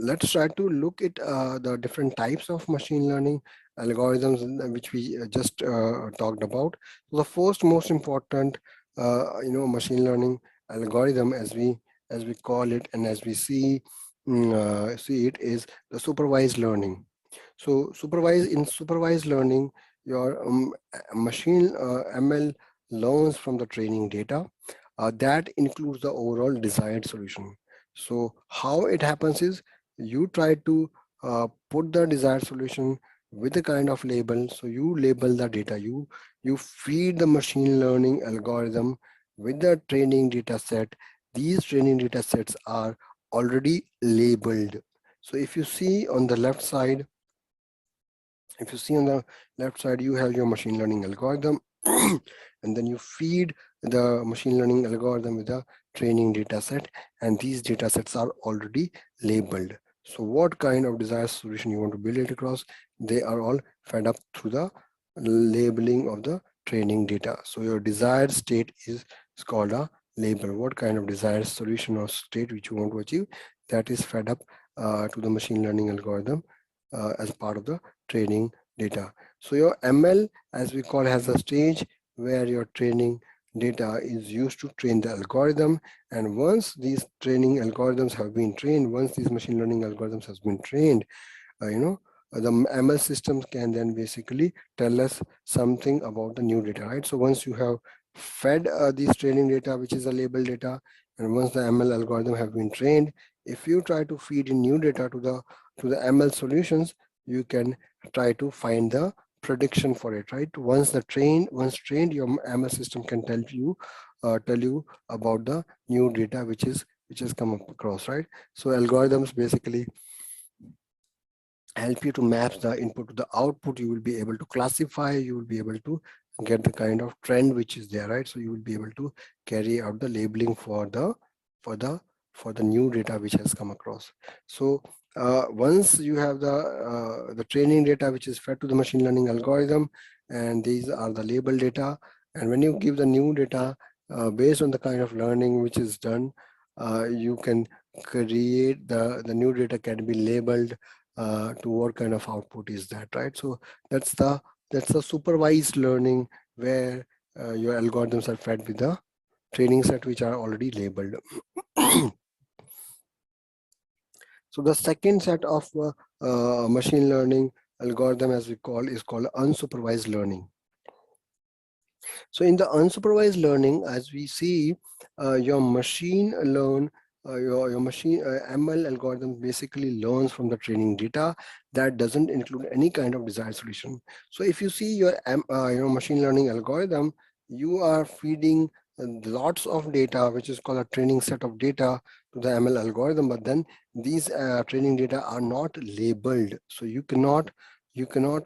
let's try to look at the different types of machine learning algorithms which we just talked about. So the first most important machine learning algorithm, as we call it and as we see it, is the supervised learning. So supervised learning, your machine ML learns from the training data that includes the overall desired solution. So how it happens is, you try to put the desired solution with a kind of label. So you label the data, you feed the machine learning algorithm with the training data set. These training data sets are already labeled. So if you see on the left side, you have your machine learning algorithm and then you feed the machine learning algorithm with a training data set, and these data sets are already labeled. So what kind of desired solution you want to build it across, they are all fed up through the labeling of the training data. So your desired state is called a label. What kind of desired solution or state which you want to achieve, that is fed up to the machine learning algorithm as part of the training data. So your ML, as we call, has a stage where your training data is used to train the algorithm. And once these training algorithms have been trained, once these machine learning algorithms has been trained, the ML systems can then basically tell us something about the new data, right? So once you have fed these training data, which is a label data, and once the ML algorithm have been trained, if you try to feed in new data to the ML solutions, you can try to find the prediction for it, right? Once trained, your ML system can tell you about the new data which has come up across, right? So algorithms basically help you to map the input to the output. You will be able to classify, you will be able to get the kind of trend which is there, right? So you will be able to carry out the labeling for the new data which has come across. So once you have the training data which is fed to the machine learning algorithm, and these are the label data, and when you give the new data based on the kind of learning which is done, you can create the new data can be labeled to what kind of output is that, right? So that's the supervised learning, where your algorithms are fed with the training set which are already labeled. So the second set of machine learning algorithm, as we call, is called unsupervised learning. So in the unsupervised learning, as we see, your machine learn your machine ML algorithm basically learns from the training data that doesn't include any kind of desired solution. So if you see your machine learning algorithm, you are feeding lots of data, which is called a training set of data, to the ML algorithm, but then these training data are not labeled. So you cannot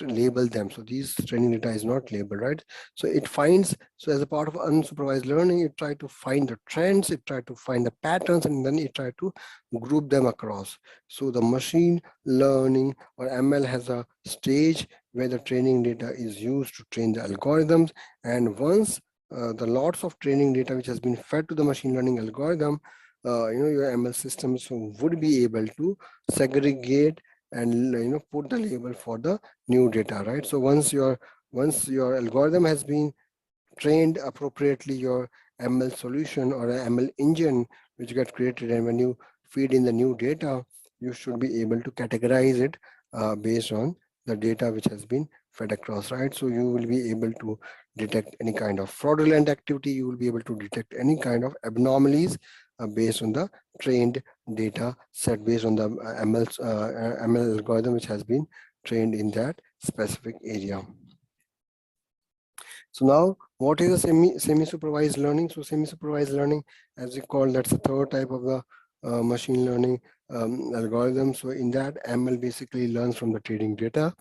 label them. So these training data is not labeled, right? So it finds, so as a part of unsupervised learning, it try to find the trends, it try to find the patterns, and then it try to group them across. So the machine learning or ML has a stage where the training data is used to train the algorithms. And once the lots of training data which has been fed to the machine learning algorithm, your ML systems would be able to segregate and put the label for the new data, right? So once your algorithm has been trained appropriately, your ML solution or a ML engine which got created, and when you feed in the new data, you should be able to categorize it based on the data which has been fed across, right? So you will be able to detect any kind of fraudulent activity, you will be able to detect any kind of abnormalities based on the trained data set, based on the ML algorithm which has been trained in that specific area. So now, what is a semi-supervised learning? So semi-supervised learning, as we call, that's the third type of the machine learning algorithm. So in that, ML basically learns from the training data,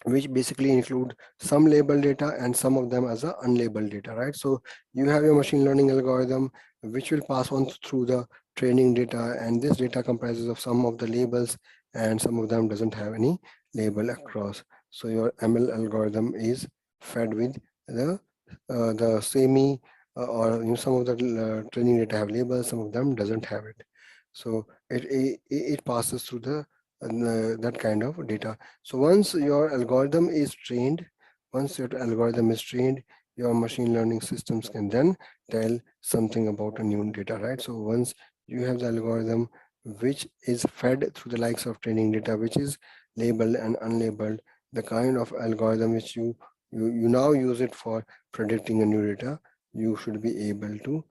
which basically include some labeled data and some of them as a unlabeled data, right? So you have your machine learning algorithm which will pass on through the training data, and this data comprises of some of the labels and some of them doesn't have any label across. So your ML algorithm is fed with the semi or some of the training data have labels, some of them doesn't have it. So it passes through that kind of data. So once your algorithm is trained, your machine learning systems can then tell something about a new data, right? So once you have the algorithm which is fed through the likes of training data, which is labeled and unlabeled, the kind of algorithm which you now use it for predicting a new data, you should be able to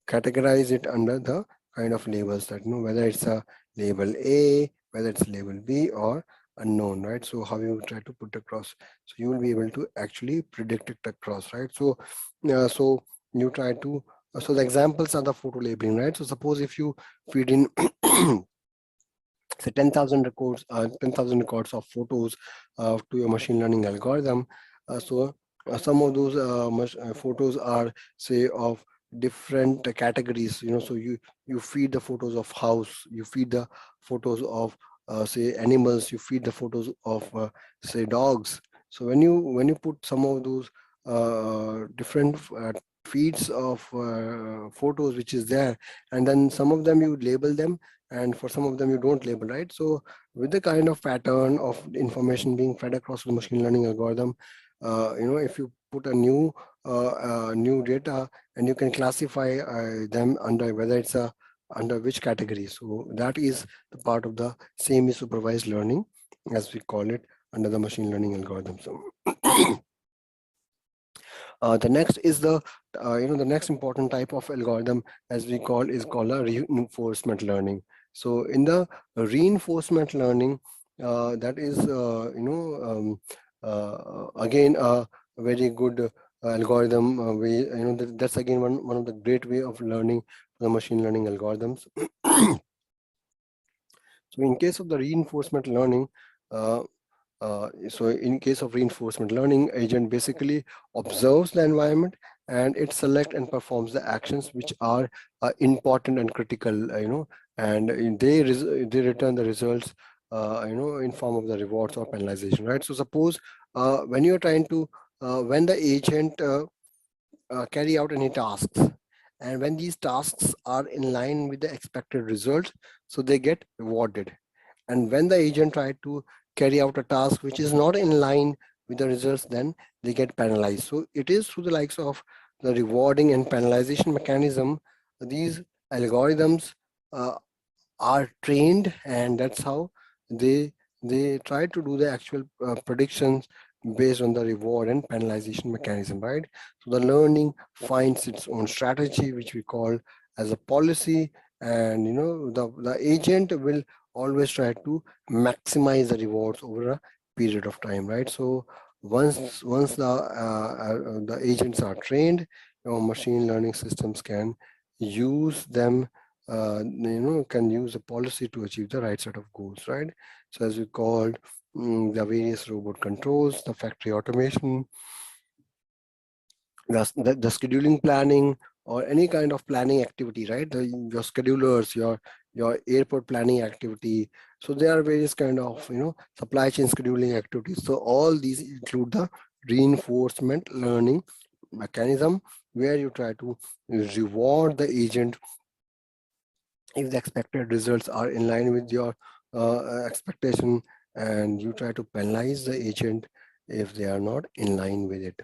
categorize it under the kind of labels that, whether it's a label A, whether it's label B or unknown, right? So how you try to put across, so you will be able to actually predict it across, right? So so you try to so the examples are the photo labeling, right? So suppose if you feed in say 10,000 records of photos to your machine learning algorithm. Some of those photos are, say, of different categories. So you feed the photos of house, you feed the photos of say animals, you feed the photos of say dogs. So when you put some of those different feeds of photos which is there, and then some of them you label them, and for some of them you don't label, right? So with the kind of pattern of information being fed across the machine learning algorithm, if you put a new data, and you can classify them under whether it's a under which category. So that is the part of the semi-supervised learning, as we call it, under the machine learning algorithm. So the next is the next important type of algorithm, as we call, is called a reinforcement learning. So in the reinforcement learning, that is again a very good algorithm way. That's again one of the great way of learning the machine learning algorithms. So in case of the reinforcement learning, so in case of reinforcement learning, agent basically observes the environment, and it selects and performs the actions which are important and critical, and they return the results, in form of the rewards or penalization, right? So suppose when you're trying to when the agent carry out any tasks, and when these tasks are in line with the expected results, so they get rewarded. And when the agent try to carry out a task which is not in line with the results, then they get penalized. So it is through the likes of the rewarding and penalization mechanism, these algorithms uh, are trained, and that's how they they try to do the actual predictions based on the reward and penalization mechanism, right? So the learning finds its own strategy, which we call as a policy, and the agent will always try to maximize the rewards over a period of time, right? So once the agents are trained, your machine learning systems can use them, can use a policy to achieve the right set of goals, right? So as we called, the various robot controls, the factory automation, the scheduling planning, or any kind of planning activity, right? Your schedulers, your airport planning activity. So there are various kind of supply chain scheduling activities. So all these include the reinforcement learning mechanism, where you try to reward the agent if the expected results are in line with your expectation, and you try to penalize the agent if they are not in line with it.